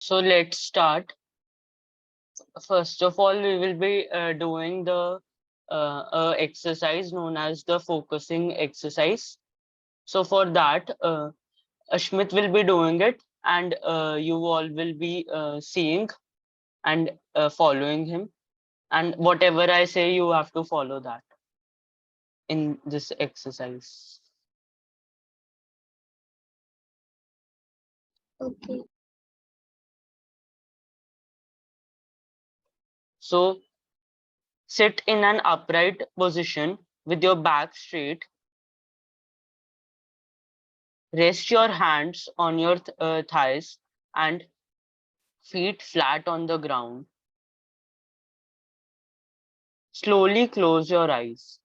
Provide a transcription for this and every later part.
So let's start. First of all, we will be doing the exercise known as the focusing exercise. So for that, Ashmit will be doing it, and you all will be seeing and following him. And whatever I say, you have to follow that in this exercise. Okay. So sit in an upright position with your back straight. Rest your hands on your thighs and feet flat on the ground. Slowly close your eyes.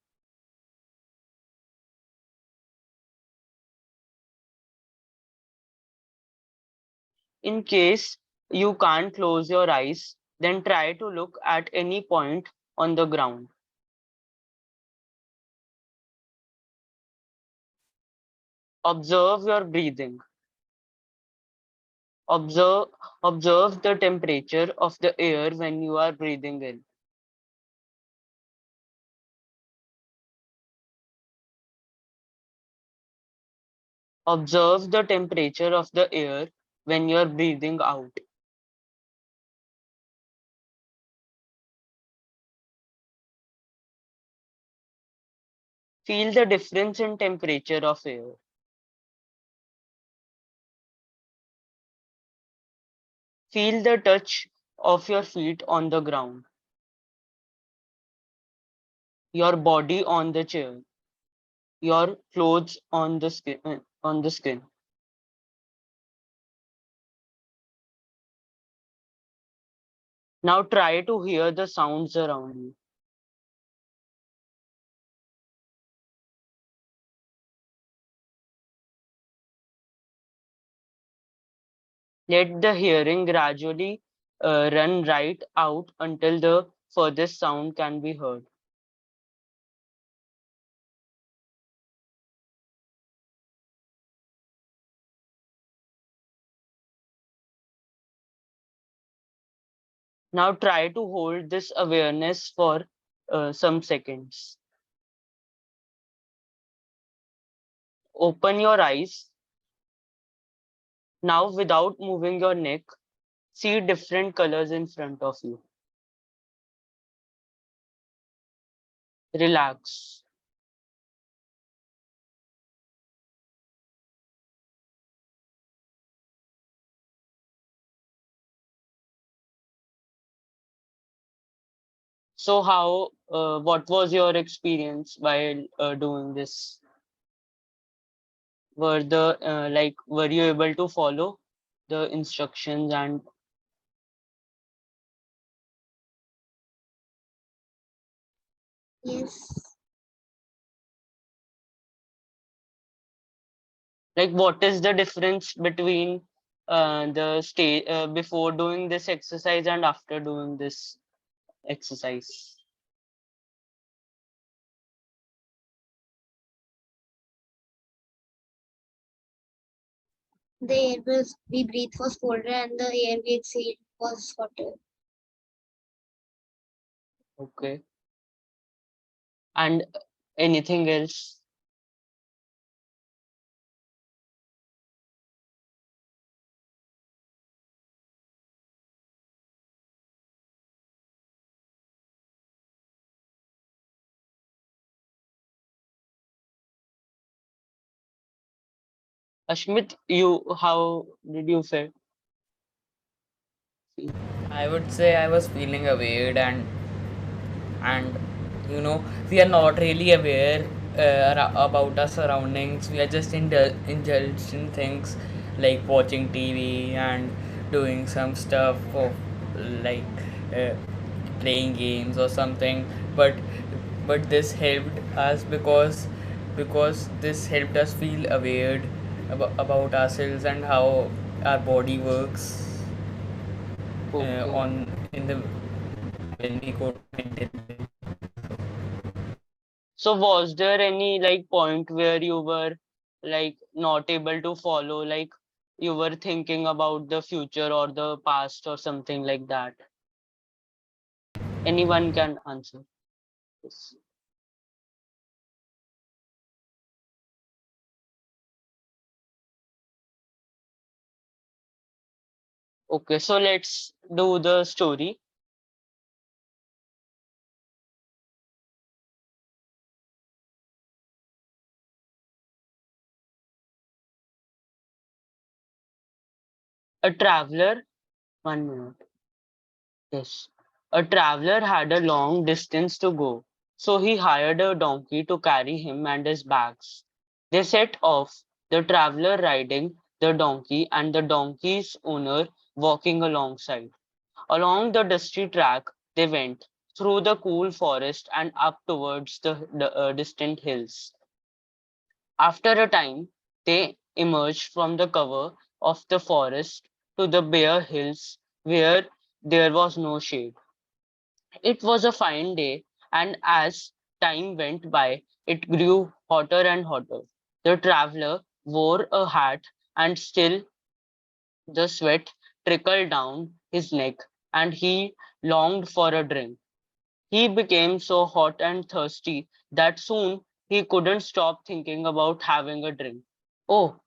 In case you can't close your eyes, then try to look at any point on the ground. Observe your breathing. Observe, observe the temperature of the air when you are breathing in. Observe the temperature of the air when you are breathing out. Feel the difference in temperature of air. Feel the touch of your feet on the ground, your body on the chair, your clothes on the skin. Now try to hear the sounds around you. Let the hearing gradually run right out until the furthest sound can be heard. Now try to hold this awareness for some seconds. Open your eyes. Now, without moving your neck, see different colors in front of you. Relax. So, what was your experience while doing this? Were you able to follow the instructions and Yes. like what is the difference between the state before doing this exercise and after doing this exercise? The air was we breathed was colder and the air we exhaled was hotter. Okay. And anything else? Ashmit, you how did you feel? I would say I was feeling aware, and we are not really aware about our surroundings. We are just indulged in things like watching TV and doing some stuff of like uh, playing games or something. But this helped us because this helped us feel aware about ourselves and how our body works Okay. on in the when we go to mental. So was there any like point where you were like not able to follow? Like you were thinking about the future or the past or something like that? Anyone can answer this. Okay, so let's do the story. A traveler, 1 minute. Yes. A traveler had a long distance to go, so he hired a donkey to carry him and his bags. They set off, the traveler riding the donkey and the donkey's owner walking alongside. Along the dusty track they went, through the cool forest and up towards the distant hills. After a time, they emerged from the cover of the forest to the bare hills where there was no shade. It was a fine day, and as time went by, it grew hotter and hotter. The traveler wore a hat, and still the sweat trickled down his neck, and he longed for a drink. He became so hot and thirsty that soon he couldn't stop thinking about having a drink. Oh,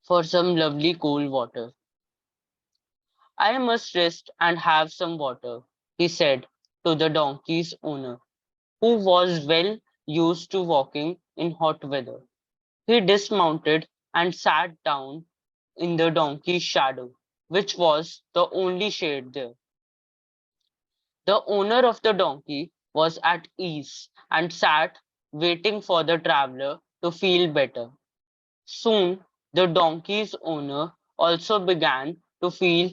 for some lovely cool water. I must rest and have some water, he said to the donkey's owner, who was well used to walking in hot weather. He dismounted and sat down in the donkey's shadow, which was the only shade there. The owner of the donkey was at ease and sat waiting for the traveler to feel better. Soon, the donkey's owner also began to feel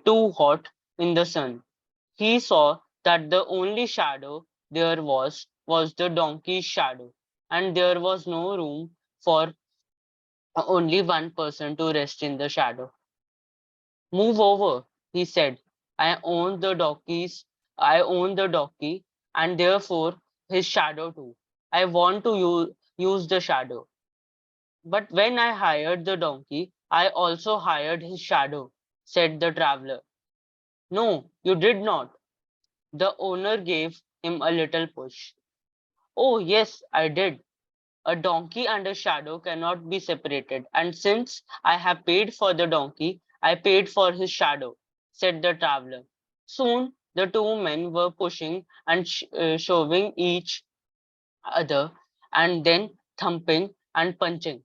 too hot in the sun. He saw that the only shadow there was the donkey's shadow, and there was no room for only one person to rest in the shadow. Move over, he said. I own the donkey, and therefore his shadow too. I want to use the shadow. But when I hired the donkey, I also hired his shadow, said the traveler. No, you did not. The owner gave him a little push. Oh, yes, I did. A donkey and a shadow cannot be separated, and since I have paid for the donkey, I paid for his shadow, said the traveler. Soon the two men were pushing and shoving each other, and then thumping and punching.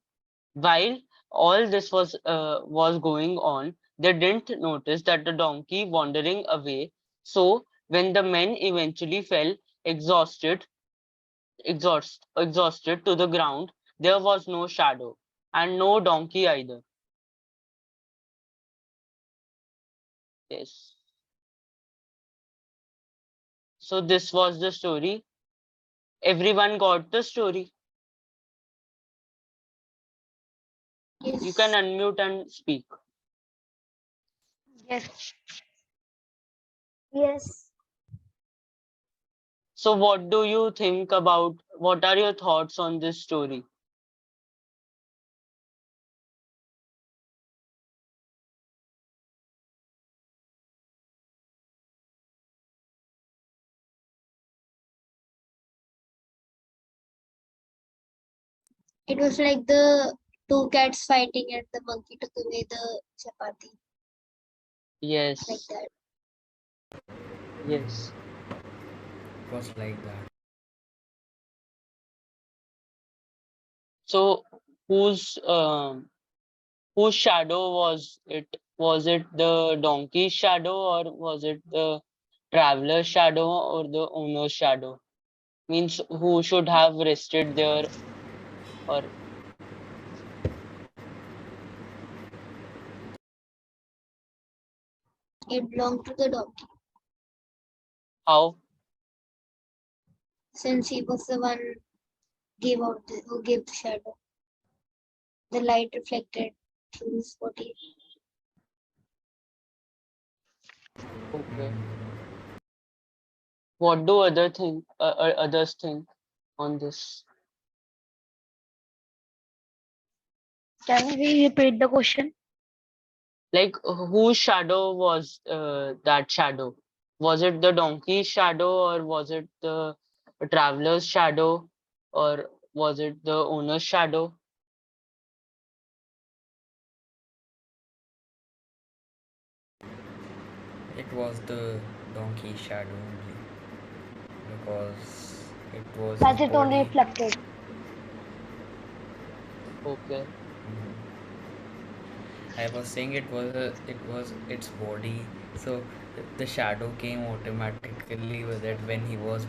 While all this was going on, they didn't notice that the donkey wandering away. So when the men eventually fell exhausted, exhausted to the ground, there was no shadow and no donkey either. Yes. So this was the story. Everyone got the story. You can Yes. unmute and speak. Yes. Yes. So what do you think about, what are your thoughts on this story? It was like the two cats fighting and the monkey took away the chapati. Like Yes, that. yes. It was like that. So whose whose shadow was it? Was it the donkey's shadow or was it the traveler's shadow or the owner's shadow? Means who should have rested there or It belonged to the donkey. how? Since he was the one who gave the shadow. The light reflected through his body. Okay. What do others think on this? Can we repeat the question? Like, whose shadow was that shadow? Was it the donkey's shadow, or was it the traveler's shadow, or was it the owner's shadow? It was the donkey shadow only because it was his As it only body. reflected. Okay. I was saying it was its body. So the shadow came automatically with it when it was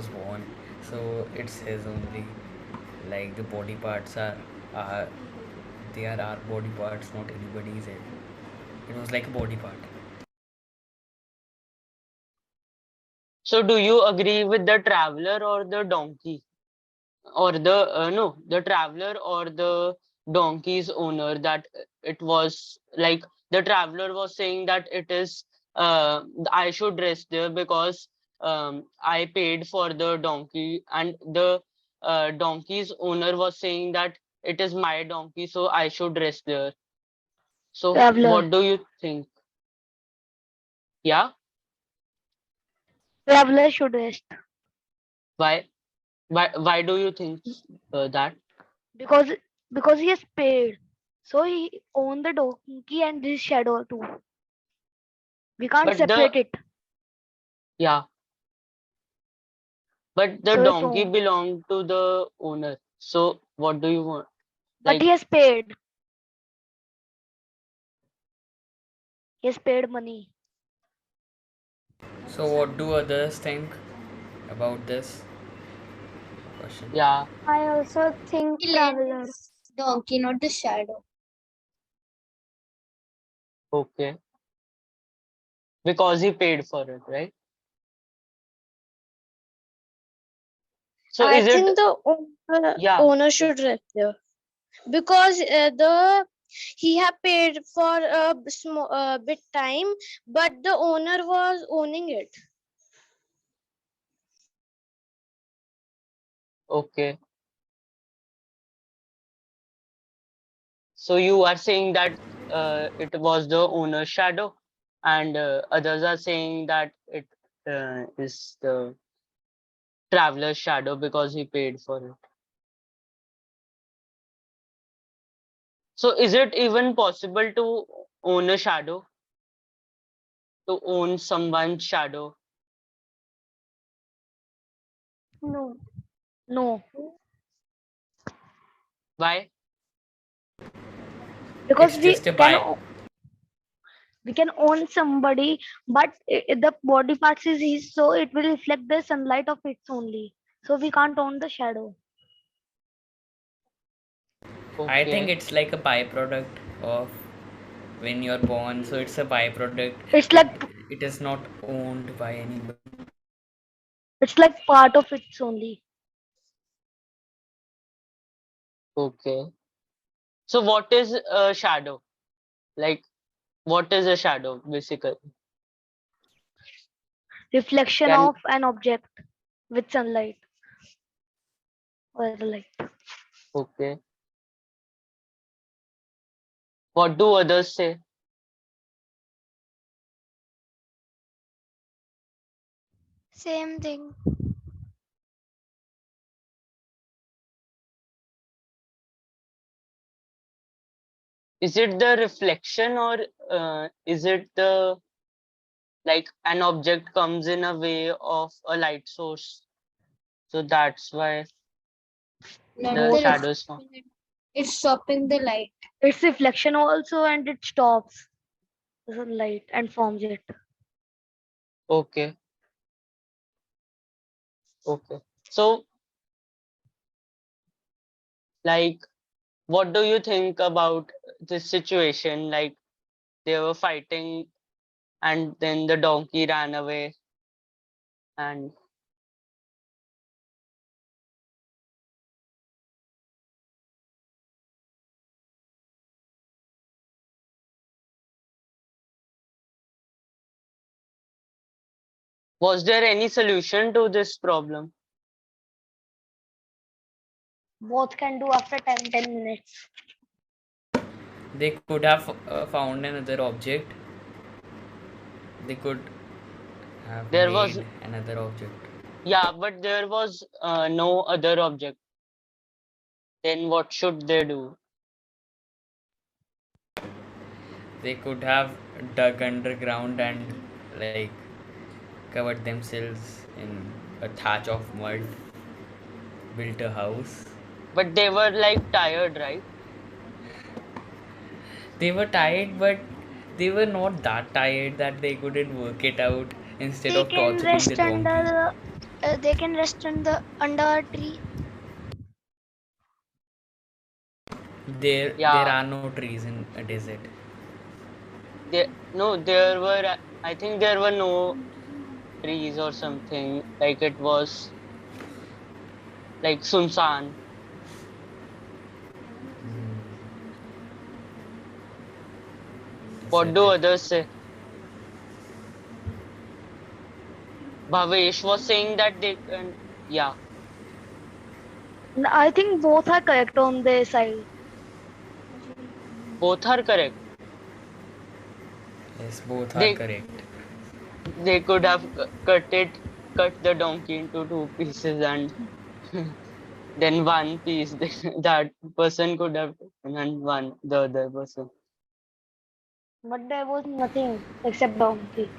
born. So it's his only. Like the body parts are they are our body parts, not anybody's. It was like a body part. So, do you agree with the traveler or the donkey? Or the no, the traveler or the donkey's owner, that it was like the traveler was saying that it is I should rest there because I paid for the donkey, and the donkey's owner was saying that it is my donkey, so I should rest there. So Traveler. what do you think? Yeah, Traveler should rest. why why do you think that? Because because he has paid. So he owned the donkey and this shadow too. We can't But the separate it. yeah, but the So it's donkey own. belonged to the owner. So what do you want? But Like, he has paid. He has paid money. So what do others think about this question? yeah, I also think He lent traveler. his donkey, not the shadow. okay. Because he paid for it, right? So I is it, think the yeah, owner should rest there because the he had paid for a small bit time, but the owner was owning it. okay. So you are saying that it was the owner's shadow, and others are saying that it is the traveler's shadow because he paid for it. So is it even possible to own a shadow, to own someone's shadow? No. No. Why? Because It's just a by. we can own somebody, but the body parts is his, so it will reflect the sunlight of its only. So we can't own the shadow. I think Okay, it's like a byproduct of when you're born. So it's a byproduct. It's It like it is not owned by anybody. it's like part of its only. okay. So what is a shadow? Like, what is a shadow basically? Reflection Can of an object with sunlight or the light. okay. What do others say? Same thing. Is it the reflection, or is it the like an object comes in a way of a light source? So that's why Not the the Both. shadow is formed. reflection. It's stopping the light. It's reflection also, and it stops the sunlight and forms it. Okay, okay. So, like, what do you think about this situation? Like, they were fighting, and then the donkey ran away, and was there any solution to this problem? Both can do after 10 minutes. They could have found another object. They could have There was, made another object. yeah, but there was no other object. Then what should they do? They could have dug underground and like covered themselves in a thatch of mud, built a house. But they were like tired, right? They were tired, but they were not that tired that they couldn't work it out instead They of can torturing the rest donkey. under they can rest under a tree. There Yeah, are no trees in a desert. there no, there were. I think there were no trees or something. Like it was like Sunsan. What do Desert. others say? Bhavesh was saying that they can. Yeah, I think both are correct on their side. both are correct. Yes, both are They correct. they could have cut the donkey into two pieces, and then one piece that person could have taken, and one the other person. But there was nothing except donkey.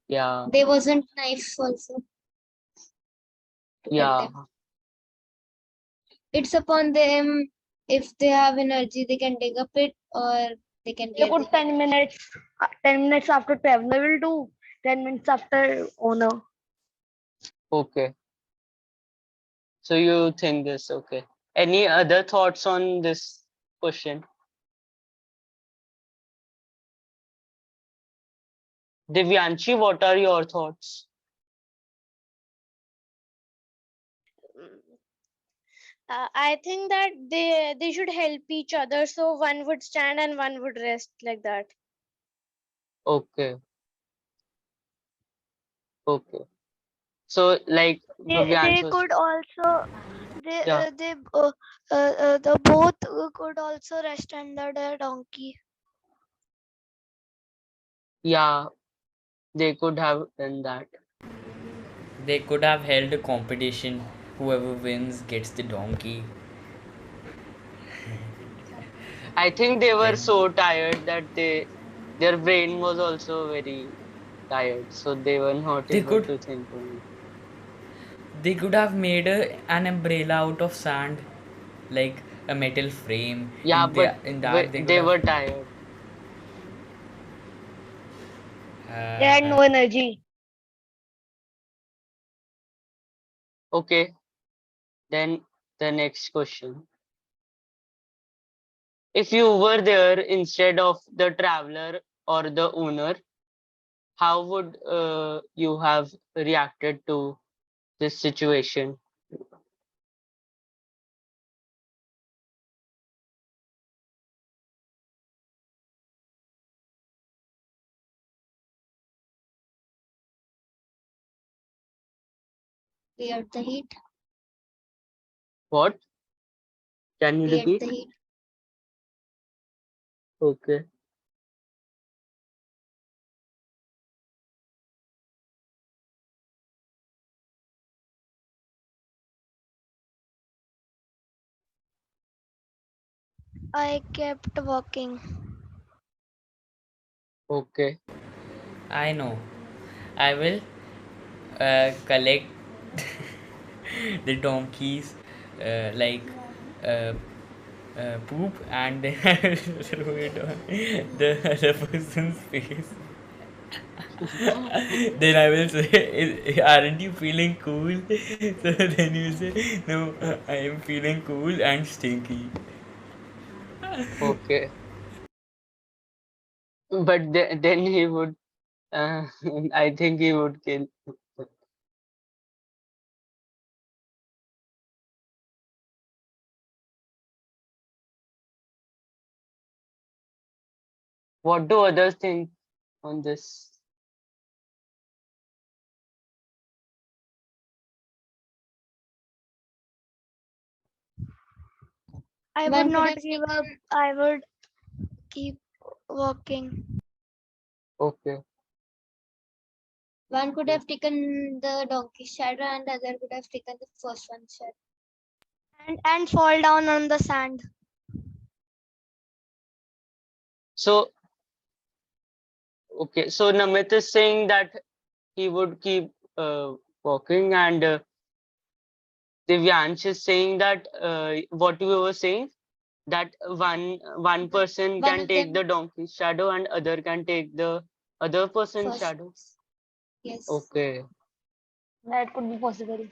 Yeah, There wasn't knife also to cut yeah, them. It's upon them. If they have energy, they can dig a pit or they can They get the could 10 minutes, 10 minutes after traveler will do, 10 minutes after owner. okay. So you think this, okay. Any other thoughts on this question? Divyanshi, what are your thoughts? I think that they should help each other, so one would stand and one would rest like that. Okay, okay. So like They Bhavyansh was, could also yeah, the both could also rest under the donkey. yeah, they could have done that. They could have held a competition. Whoever wins gets the donkey. I think they were Then so tired that their brain was also very tired, so they were not they able could to think on it. they could have made an umbrella out of sand, like a metal frame. Yeah, but In that they could they have were tired. They had uh, no energy. Okay, then the next question. If you were there instead of the traveler or the owner, how would you have reacted to this situation? Cleared the heat. What? Can you Cleared repeat? the heat. Okay. I kept walking. Okay. I know. I will collect the donkeys like uh, poop, and then I will throw it on the other person's face. Then I will say, "Aren't you feeling cool?" So then you say, "No, I am feeling cool and stinky." Okay. But then he would, uh, I think he would kill. What do others think on this? I would One could not have give up. taken I would keep walking. Okay. one could have taken the donkey's shadow and the other could have taken the first one's shadow. And fall down on the sand. So okay. So Namit is saying that he would keep walking, and Divyansh is saying that what you were saying, that one person One can of take them the donkey's shadow and other can take the other person's first. shadow. Yes. Okay. That could be possible.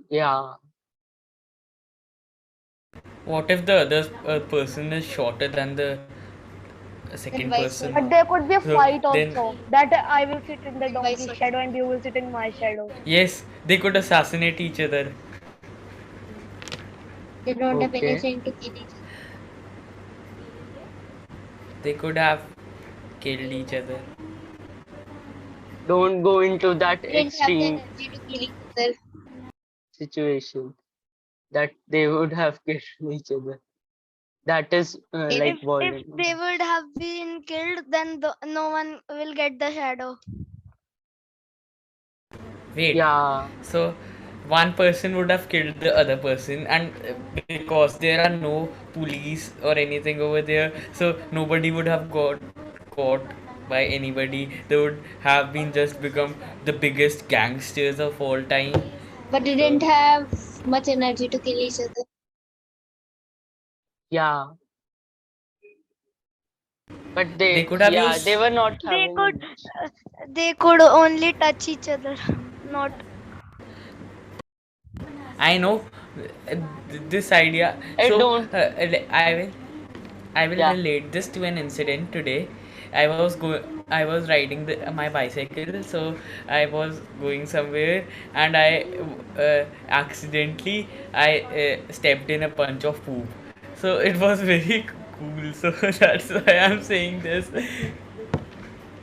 Yeah. What if the other person is shorter than the Then second vice person? But versa. there could be a So fight then, also. That I will sit in the Then vice donkey's versa. shadow and you will sit in my shadow. yes, they could assassinate each other. They don't have Okay. anything to kill each other. They could have killed each other. Don't go into that They didn't have the extreme energy to kill each other. situation that they would have killed each other. That is They like If they violent. would have been killed, then no one will get the shadow. Wait, Yeah. so one person would have killed the other person, and because there are no police or anything over there, so nobody would have got caught by anybody. They would have been just become the biggest gangsters of all time. but they So didn't have much energy to kill each other. Yeah. But they they, could have yeah, they used. were not They having could much. they could only touch each other, not. I know this idea. I So don't. I will Yeah. relate this to an incident today. I was riding my bicycle, so I was going somewhere, and accidentally I stepped in a bunch of poop. So it was very cool. So that's why I'm saying this.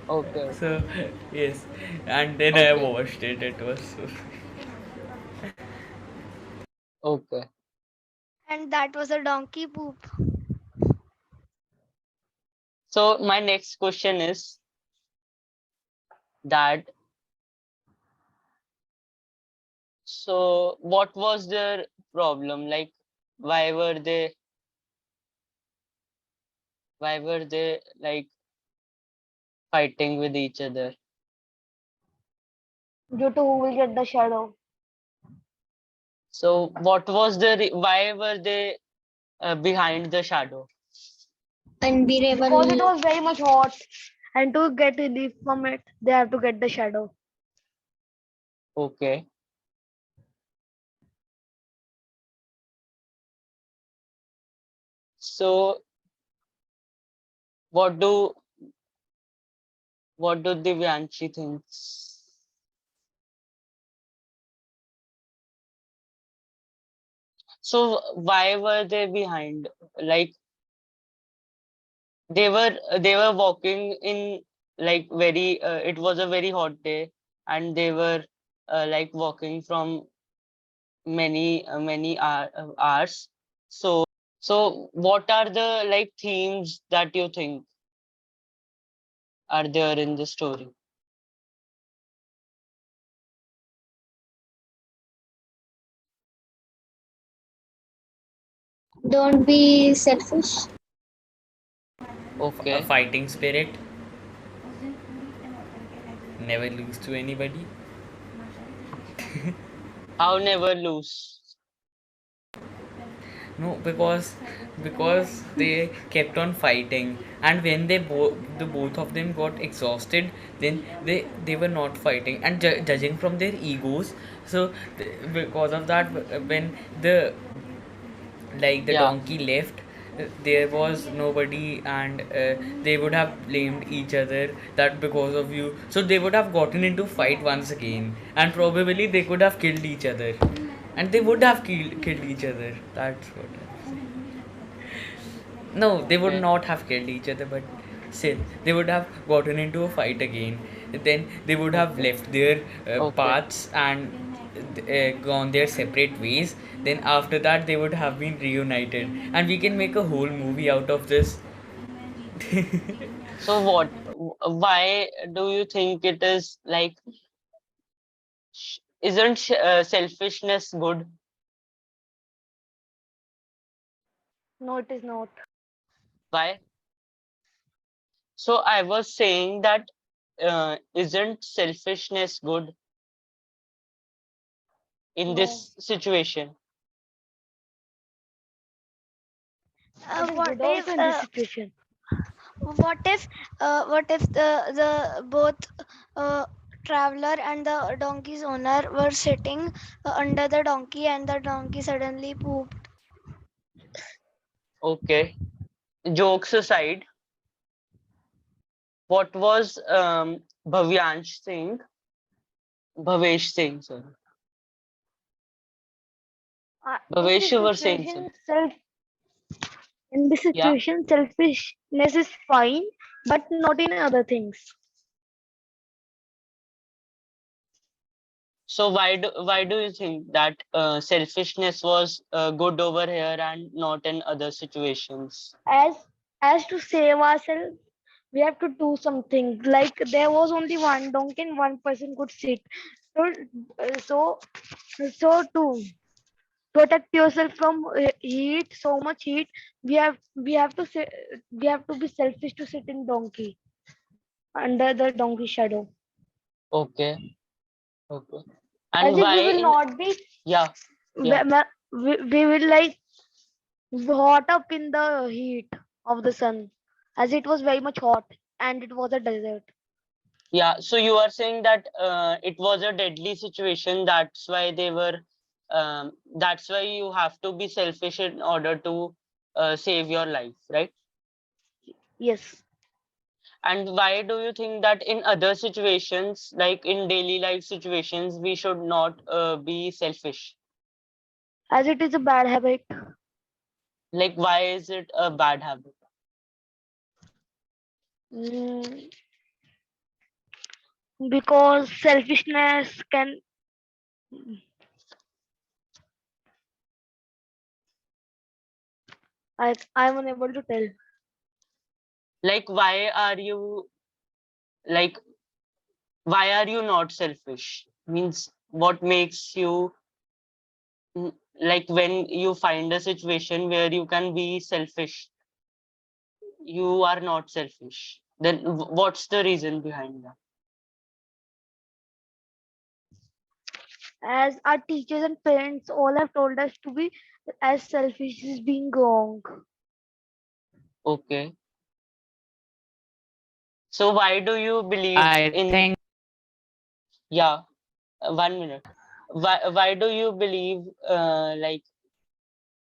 Okay. So yes, and then I Okay. washed it. It was so. Okay. And that was a donkey poop. So my next question is that, so what was their problem? Like, why were they why were they like fighting with each other? Due to who will get the shadow. So what was why were they behind the shadow? Because it Unbearable. was very much hot. And to get relief from it, they have to get the shadow. Okay. So what do Divyanshi thinks? So why were they behind? Like, they were walking in, like, very it was a very hot day, and they were like walking from many hours. So what are the like themes that you think are there in the story? Don't be selfish. A Okay. fighting spirit, never lose to anybody. How never lose? No, because they kept on fighting, and when the both of them got exhausted, then they were not fighting, and judging from their egos. So because of that, when the Yeah. donkey left, there was nobody, and they would have blamed each other that because of you, so they would have gotten into fight once again, and probably they could have killed each other, and they would have killed each other. That's what I'm saying. No, they would Okay. not have killed each other, but still they would have gotten into a fight again. Then they would have Okay. left their Okay. paths, and gone their separate ways, then after that they would have been reunited, and we can make a whole movie out of this. So why do you think it is like, isn't selfishness good? No, it is not. Why? So I was saying that isn't selfishness good in No, this situation? it is What good if also in this situation. the both uh, traveler and the donkey's owner were sitting under the donkey, and the donkey suddenly pooped? Okay. Jokes aside, what was Bhavyansh saying? Bhavesh saying, sorry. In Bhavesh, this you were saying situation, something. Yeah. selfishness is fine, but not in other things. So why do you think that selfishness was good over here and not in other situations? As to save ourselves, we have to do something. Like there was only one donkey and one person could sit. So, so, to protect yourself from heat, so much heat, we have to be selfish to sit in donkey under the donkey shadow, Okay. Okay. as And if why we will in, not be yeah, we, yeah. we will like hot up in the heat of the sun, as it was very much hot and it was a desert. Yeah, so you are saying that it was a deadly situation. That's why that's why you have to be selfish in order to save your life, right? Yes, And why do you think that in other situations, like in daily life situations, we should not be selfish? as it is a bad habit. Like, why is it a bad habit? Mm, because selfishness can, I'm unable to tell. Like, like, why are you not selfish? Means, what makes you like when you find a situation where you can be selfish, you are not selfish. Then what's the reason behind that? As our teachers and parents all have told us to be as selfish is being wrong. Okay. So why do you believe I in, think yeah, 1 minute. Why do you believe like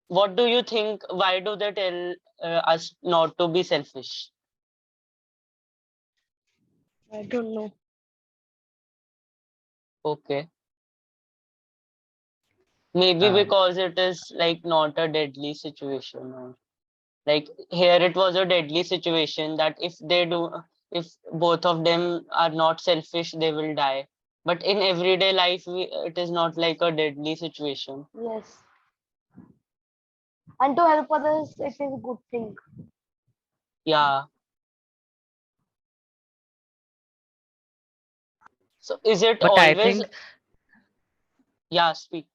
what do you think, why do they tell us not to be selfish? I don't know. Okay. Maybe uh, because it is like not a deadly situation. Or like here it was a deadly situation that if both of them are not selfish, they will die. But in everyday life, it is not like a deadly situation. Yes, and to help others, it is a good thing. Yeah. So is it but I always, think yeah, speak.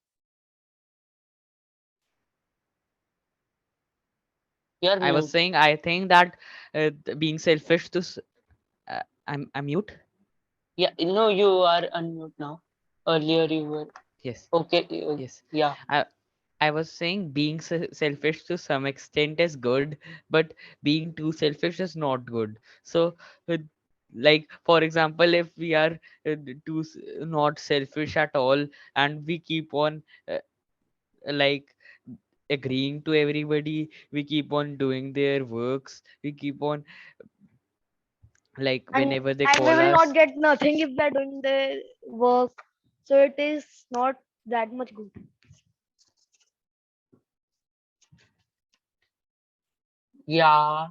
You're I was mute. saying I think that being selfish to I'm mute. Yeah, no, you are unmute now. Earlier you were. Yes, Okay. yes. Yeah. I I was saying being selfish to some extent is good, but being too selfish is not good. So, uh, like for example, if we are not selfish at all, and we keep on like agreeing to everybody, we keep on doing their works, we keep on like and whenever they and we call will not us. get nothing if we are doing the work, so it is not that much good. Yeah.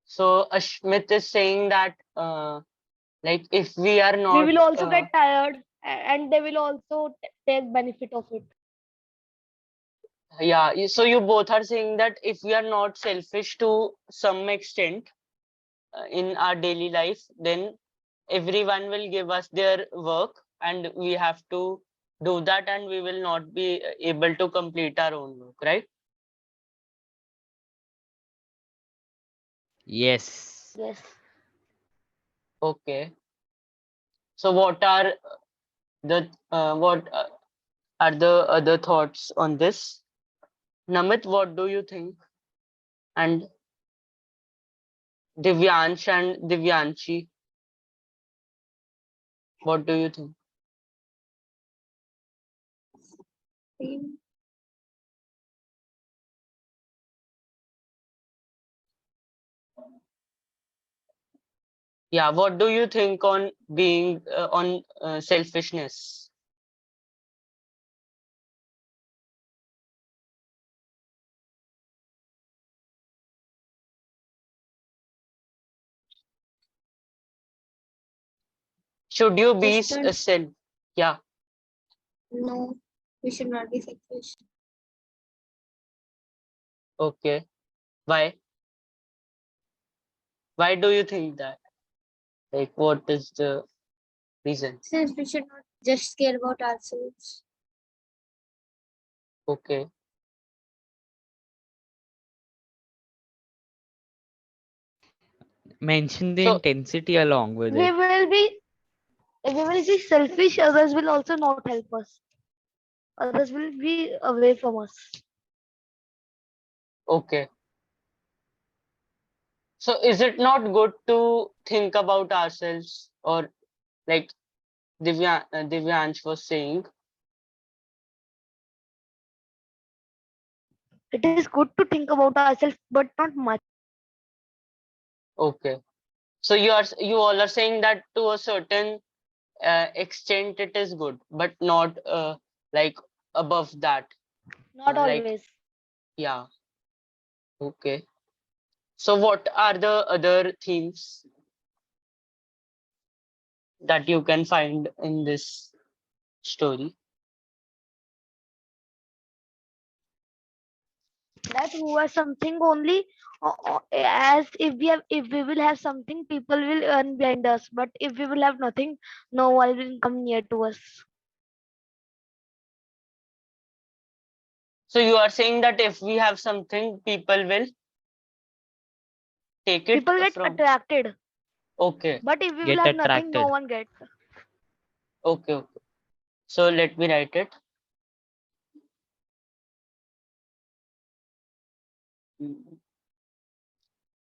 So Ashmit is saying that like if we are We not will also get tired and they will also take benefit of it. Yeah, so you both are saying that if we are not selfish to some extent in our daily life, then everyone will give us their work and we have to do that and we will not be able to complete our own work, right? Yes. Yes. Okay. So what are the other thoughts on this? Namit, what do you think? And Divyansh and Divyanshi, what do you think? Yeah, what do you think on being on selfishness? Should you be self? Yeah, No, we should not be selfish. okay. Why? Why do you think that? Like, what is the reason? Since we should not just care about ourselves. Okay. Mention the So, intensity along with We it. will be if we will be selfish, others will also not help us. Others will be away from us. okay. So, is it not good to think about ourselves, or like Divyansh was saying? It is good to think about ourselves, but not much. Okay. So you all are saying that to a certain extent it is good, but not like above that. Not Like, always. yeah. Okay. So what are the other themes that you can find in this story? That who has something only, as if we will have something, people will earn behind us. But if we will have nothing, no one will come near to us. So you are saying that if we have something, people will take it People get from. attracted. Okay. But if we will Get have nothing, no attracted. one gets. Okay. Okay. So let me write it. Mm.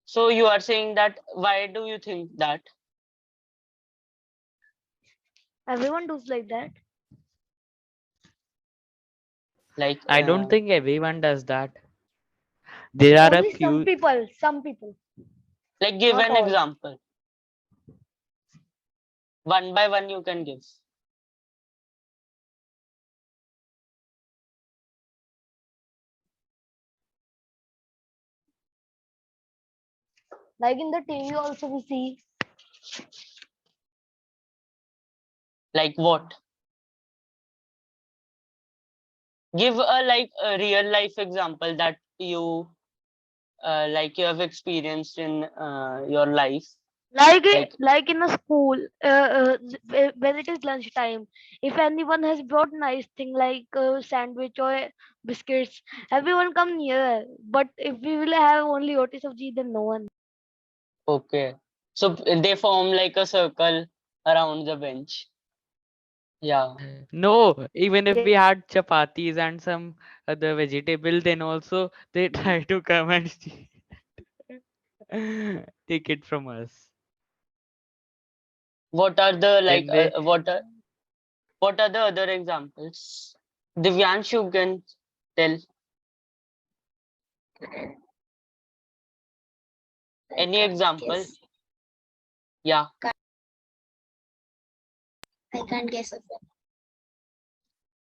So you are saying that why do you think that? Everyone does like that. Like, I don't think everyone does that. There are a Only some few. people. Some people. like give Not an all. example. One by one you can give. Like in the TV also we see. Like what? Give a like a real life example that you like you have experienced in your life. Like, Like in a school, when it is lunchtime, if anyone has brought nice thing like sandwich or biscuits, everyone come near. But if we will have only roti sabji, then no one. okay. So they form like a circle around the bench. Yeah. No, even if we Yes. had chapatis and some other vegetable, then also they try to come and take it from us. What are the like Then they what are the other examples? Divyansh, you can tell any example. Guess. Yeah. I can't guess of it.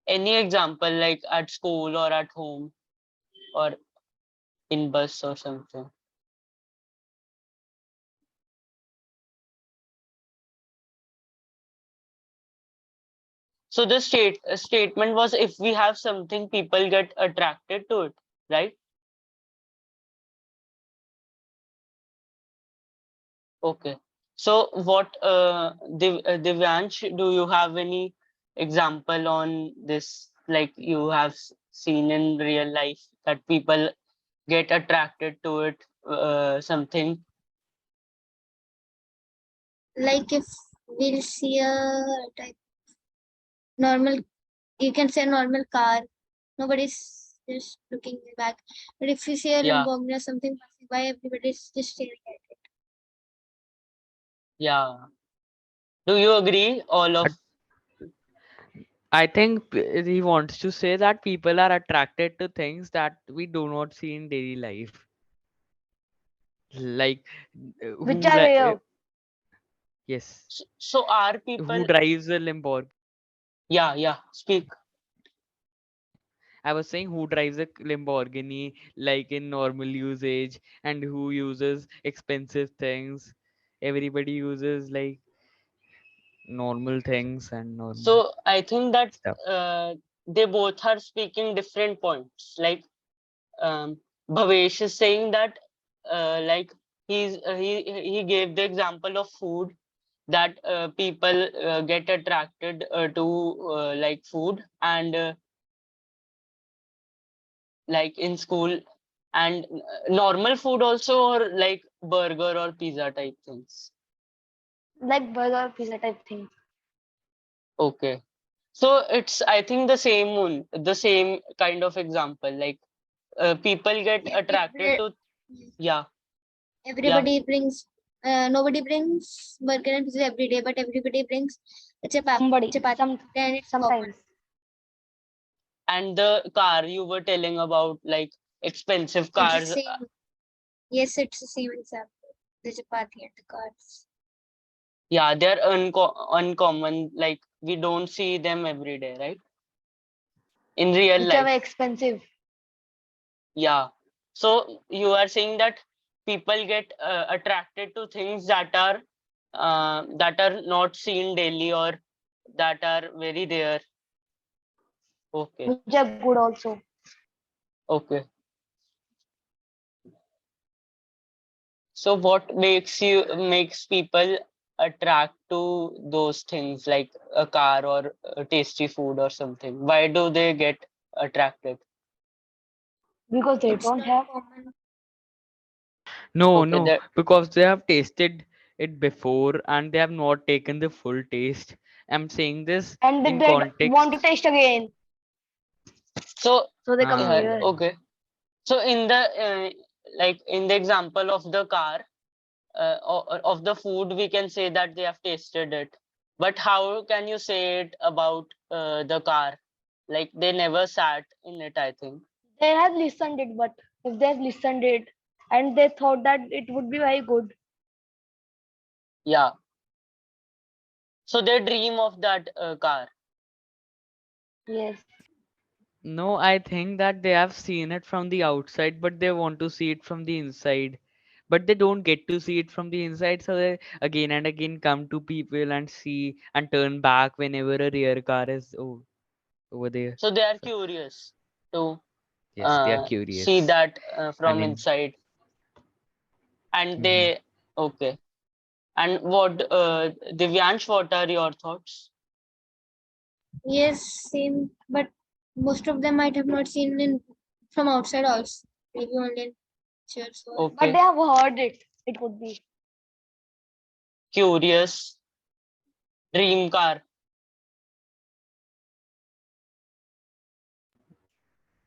Any example like at school or at home or in bus or something. So the statement was, if we have something, people get attracted to it, right? Okay. So what, Divyansh, do you have any example on this? Like you have seen in real life that people get attracted to it, something. Like if we'll see a type normal, you can say normal car, nobody's just looking back. But if you see a Yeah, Lamborghini or something passing by, everybody's just staring at it. yeah. Do you agree? All of, I think he wants to say that people are attracted to things that we do not see in daily life. Like which are rare. yes, so are who people, drives a Lamborghini? yeah, yeah, speak. I was saying who drives a Lamborghini like in normal usage and who uses expensive things. Everybody uses like normal things and normal So I think that stuff. they both are speaking different points. Like Bhavesh is saying that like he gave the example of food, that people get attracted to like food, and like in school, and normal food also, or like burger or pizza type things. Like burger, pizza type thing. Okay. So it's, I think, the same one, the same kind of example. Like people get Yeah, attracted to, yeah, yeah. everybody brings, nobody brings burger and pizza every day, but everybody brings a Somebody, chapati and it's common. sometimes. And the car you were telling about, like expensive It's the cars, same. Yes, it's the same example. The chapati and the carbs. yeah, they're uncommon. Like we don't see them every day, right? In real Which are very life. expensive. Yeah. So you are saying that people get attracted to things that are not seen daily, or that are very rare. Okay. Which are good also. Okay. So what makes people attract to those things, like a car or tasty food or something? Why do they get attracted? Because they It's don't not have, common. No, Okay, no, that, because they have tasted it before and they have not taken the full taste. I'm saying this and in they want to context. taste again. so So they come here. okay. So in the like in the example of the car, or of the food, we can say that they have tasted it. But how can you say it about the car? Like they never sat in it, I think. They have listened it, but if they have listened it and they thought that it would be very good, Yeah. So they dream of that car. yes. No, I think that they have seen it from the outside, but they want to see it from the inside. But they don't get to see it from the inside, so they again and again come to people and see and turn back whenever a rare car is over there. So they are So, curious to yes, they are see curious. that And from inside. And Mhm. they, okay. And what, Divyansh, what are your thoughts? Yes, same. But most of them might have not seen in from outside also. Maybe only in pictures or But they Okay. have heard it. It could be. Curious, dream car.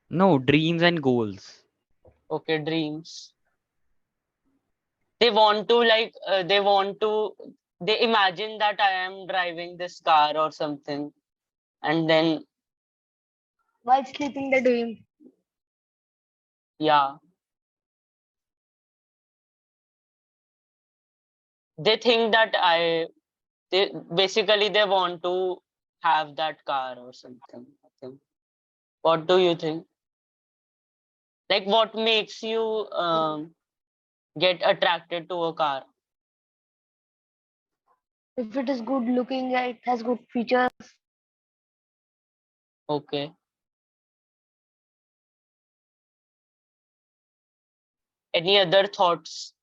No, dreams and goals. Okay, dreams. They want to, like, they imagine that I am driving this car or something. And then, While sleeping, they dream. yeah, they think that basically they want to have that car or something, I think. What do you think? Like, what makes you get attracted to a car? If it is good looking, it has good features. Okay. Any other thoughts?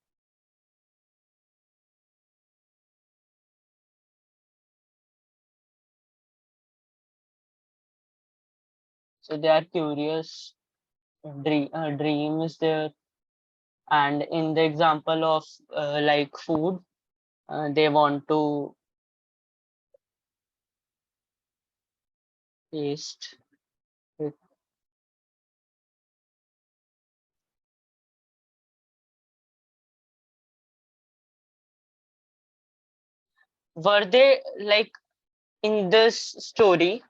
So they are curious. Dream is there, and in the example of like food, they want to taste it. Were they like in this story?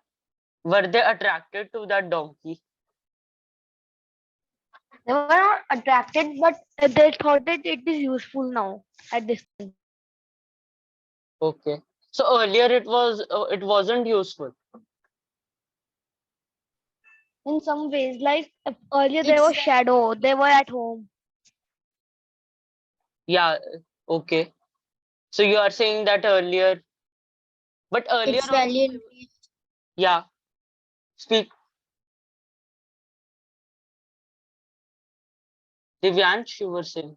Were they attracted to that donkey? They were not attracted, but they thought that it is useful now at this time. Okay. So earlier it wasn't useful. In some ways, like earlier there It's was shadow. They were at home. Yeah. Okay. So you are saying that earlier, but earlier its also, value increased. yeah. Speak, Divyansh, you were saying.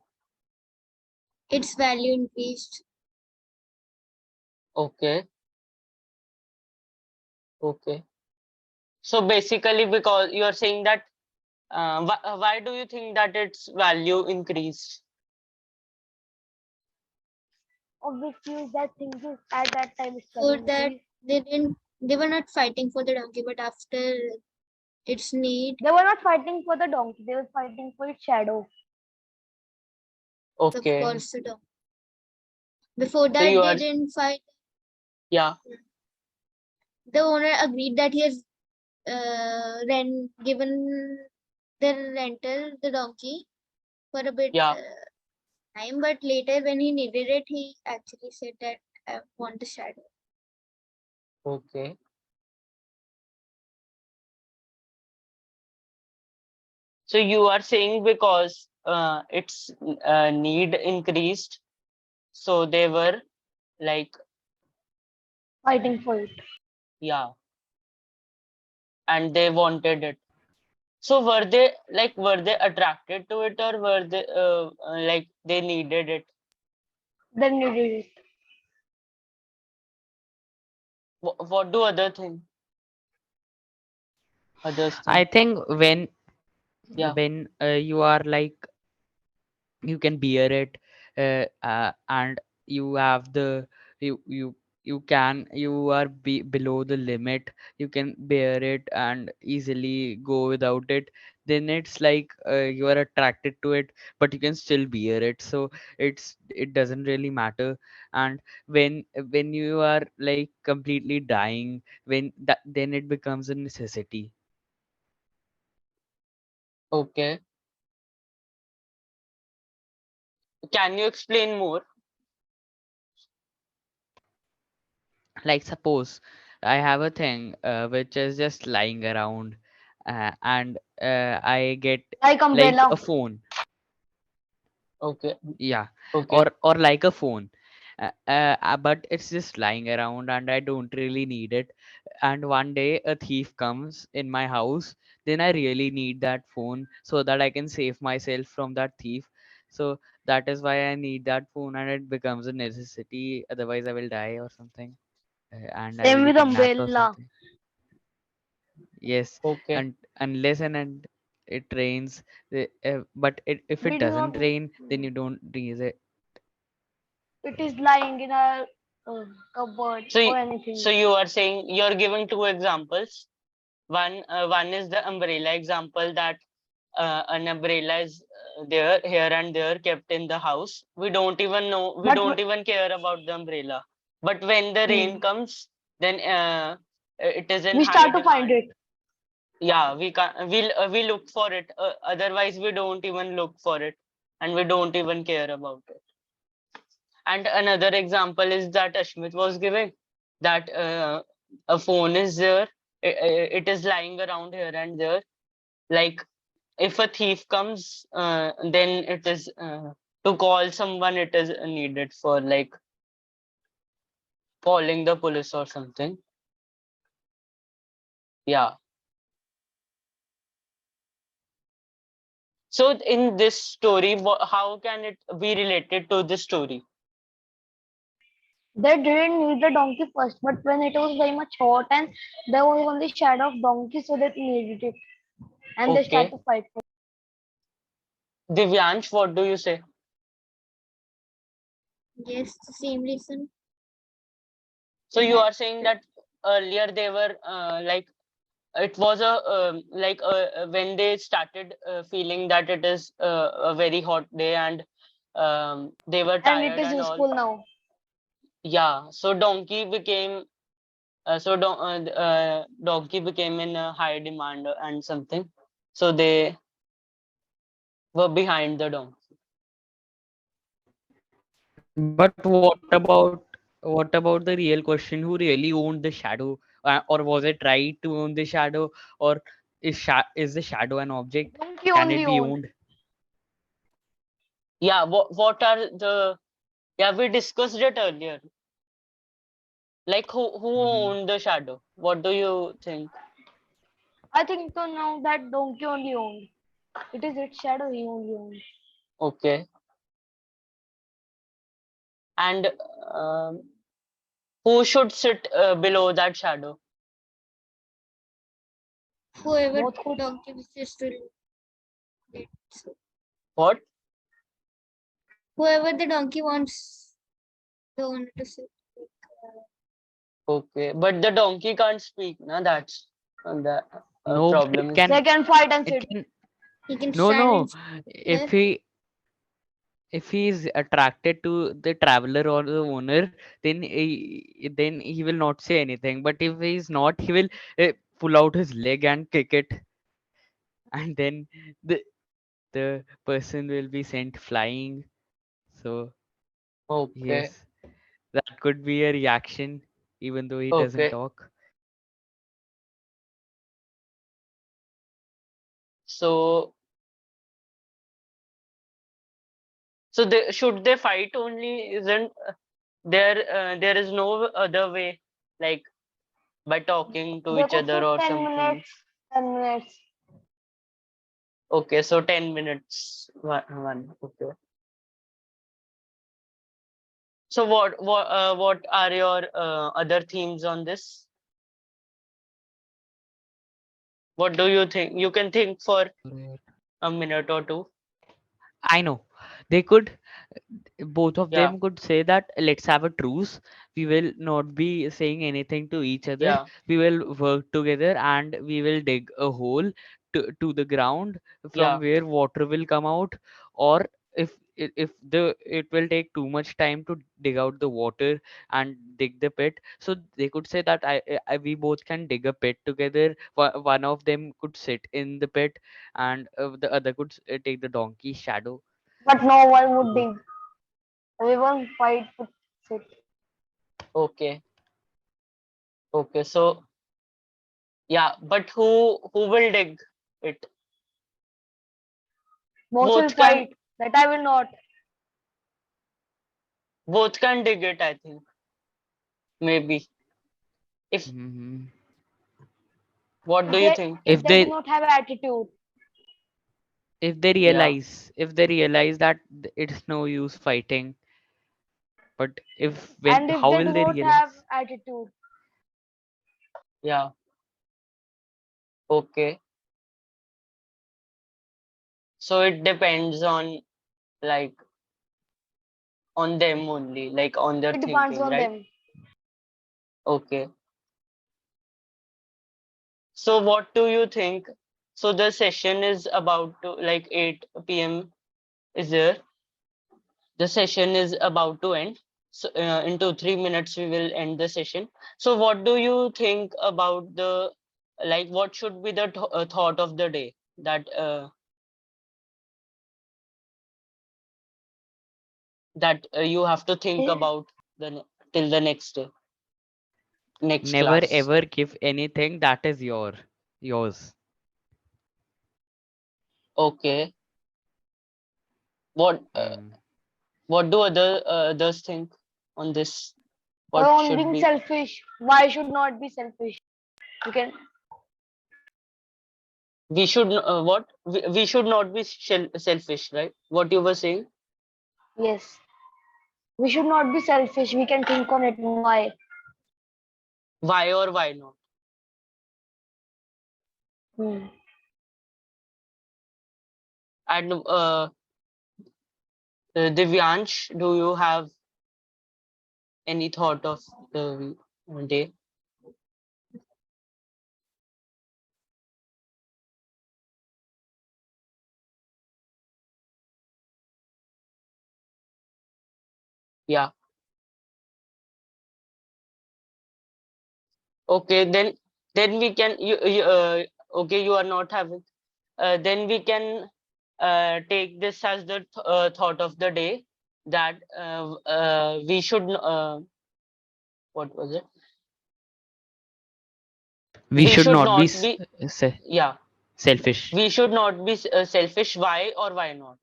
Its value increased. Okay. Okay. So basically, because you are saying that, why do you think that its value increased? Obviously, that thing is at that time is So that currency. they were not fighting for the donkey, but after its need, They were not fighting for the donkey. They were fighting for its shadow. of Okay. course, the donkey. Before So that, you they are, didn't fight. yeah. The owner agreed that he has given the rental the donkey for a bit Yeah. time, but later when he needed it, he actually said that I want the shadow. Okay. So you are saying because its need increased, so they were like, Fighting for it. yeah, and they wanted it. So were they attracted to it, or were they like they needed it? They needed it. What do others I think? think Yeah. when you are like you can bear it, and you have the you can you are below the limit, you can bear it and easily go without it, then it's like you are attracted to it, but you can still bear it, so it doesn't really matter. And when you are like completely dying, when that then it becomes a necessity. Okay. Can you explain more? Like suppose I have a thing which is just lying around, and I get Like like a umbrella. phone. Okay. Yeah, Okay. or like a phone, but it's just lying around and I don't really need it, and one day a thief comes in my house, then I really need that phone so that I can save myself from that thief. So that is why I need that phone, and it becomes a necessity, otherwise I will die or something, and I will Same be with kidnapped or umbrella. something. Yes, Okay. and unless and it rains, but if it We do not. doesn't rain, then you don't use it. It is lying in a cupboard So or so anything. you are saying you're giving two examples. One is the umbrella example, that an umbrella is there here and there kept in the house. We But don't even care about the umbrella. But when the rain hmm, comes, then it is in we high start to find demand. it. Yeah, we look for it. Otherwise, we don't even look for it, and we don't even care about it. And another example is that Ashmit was giving, that a phone is there, it is lying around here and there. Like if a thief comes, then it is to call someone, it is needed for like calling the police or something. Yeah. So in this story, how can it be related to this story? They didn't need the donkey first, but when it was very much hot and there was only shadow of donkey, so they needed it, and they started Okay. to fight for Divyansh, what do you say? Yes, the same reason. So They you had are saying that earlier they were like it was a like when they started feeling that it is a very hot day and they were and it tired is and all. useful now. Yeah, so donkey became donkey became in high demand and something. So they were behind the donkey. But what about the real question? Who really owned the shadow, or was it right to own the shadow, or is the shadow an object? Donkey Can only it be owned. owned? Yeah, what are the yeah we discussed it earlier. Like who Hmm. owned the shadow? What do you think? I think so now that donkey only owned. It is its shadow he only owned. Okay. And um, who should sit below that shadow? whoever Both could. donkey wishes to lead. So What? whoever the donkey wants the owner to sit. Okay, but the donkey can't speak. Na, that's the No, but problem it is can. They can fight and It sit. can. He can No, stand and no. there. If he is attracted to the traveler or the owner, then he will not say anything. But if he is not, he will pull out his leg and kick it, and then the the person will be sent flying. So okay. yes, that could be a reaction, even though he doesn't Okay. talk. So so they should they fight only? Isn't there is no other way like by talking to They each could other sit or 10 something? minutes. 10 minutes. Okay, so 10 minutes. One. Okay. So what are your other themes on this? What do you think? You can think for a minute or two. I know they could. Both of Yeah, them could say that let's have a truce. We will not be saying anything to each other. yeah, We will work together and we will dig a hole to the ground from yeah. where water will come out. Or if the it will take too much time to dig out the water and dig the pit, so they could say that we both can dig a pit together. One of them could sit in the pit, and the other could take the donkey shadow. But no one would So dig. Everyone fight would sit. Okay, okay. So yeah, but who will dig it? Both will Both can fight. That I will not. both can dig it, I think. Maybe. If mhm. what do you think? If if they do they not have attitude. Yeah, if they realize that it's no use fighting, but if when And if how they will do they not have realize? attitude. yeah. Okay. So it depends on like on them only, like on their It depends thinking, on right? them. Okay. So what do you think? So the session is about to like 8 p.m. is there? The session is about to end. So in 2 3 minutes we will end the session. So what do you think about the like what should be the thought of the day that you have to think about till the next day, next Never class? ever give anything that is yours. Okay. What Hmm. what do others think on this? What On should being be? selfish. Why should not be selfish? You can We should what? We should not be selfish, right? What you were saying? Yes. We should not be selfish. We can think on it. Why? Why or why not? Hmm. And Divyansh, do you have any thought of the day? Yeah. Okay, then we can okay, you are not having then we can take this as the thought of the day, that we should what was it? We We should should not be not be, yeah, selfish. we should not be selfish. Why or why not?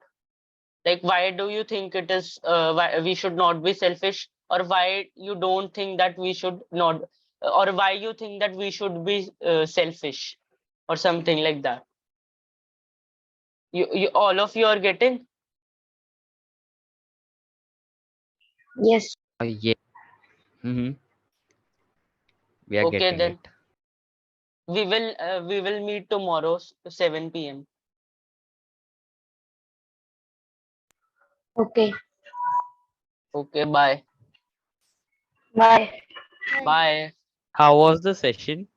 Like, why do you think it is why we should not be selfish, or why you don't think that we should not, or why you think that we should be selfish, or something like that? You all of you are getting? Yes. Yeah. Mm-hmm. We are Okay, getting then it. we will meet tomorrow 7 p.m. Okay. Okay, bye. Bye. Bye. Bye. How was the session,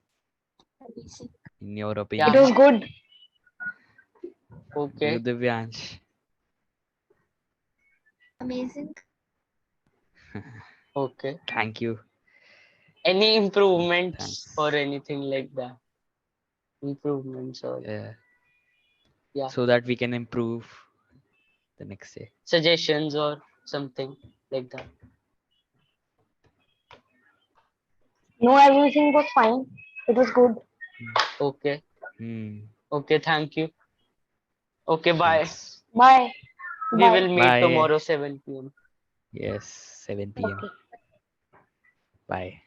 Amazing. in your It Yeah. opinion? was good. You, Okay. Divyansh. Amazing. Okay. Thank you. Any improvements or Thanks. anything like that? Improvements or, Yeah. yeah, So that we can improve the next day. suggestions or something like that. No, everything was fine. It was good. Okay. Hmm. Okay, thank you. Okay, bye. Thanks. Bye. We Bye. will meet Bye. tomorrow 7 p.m. Yes, 7 p.m. Okay. Bye.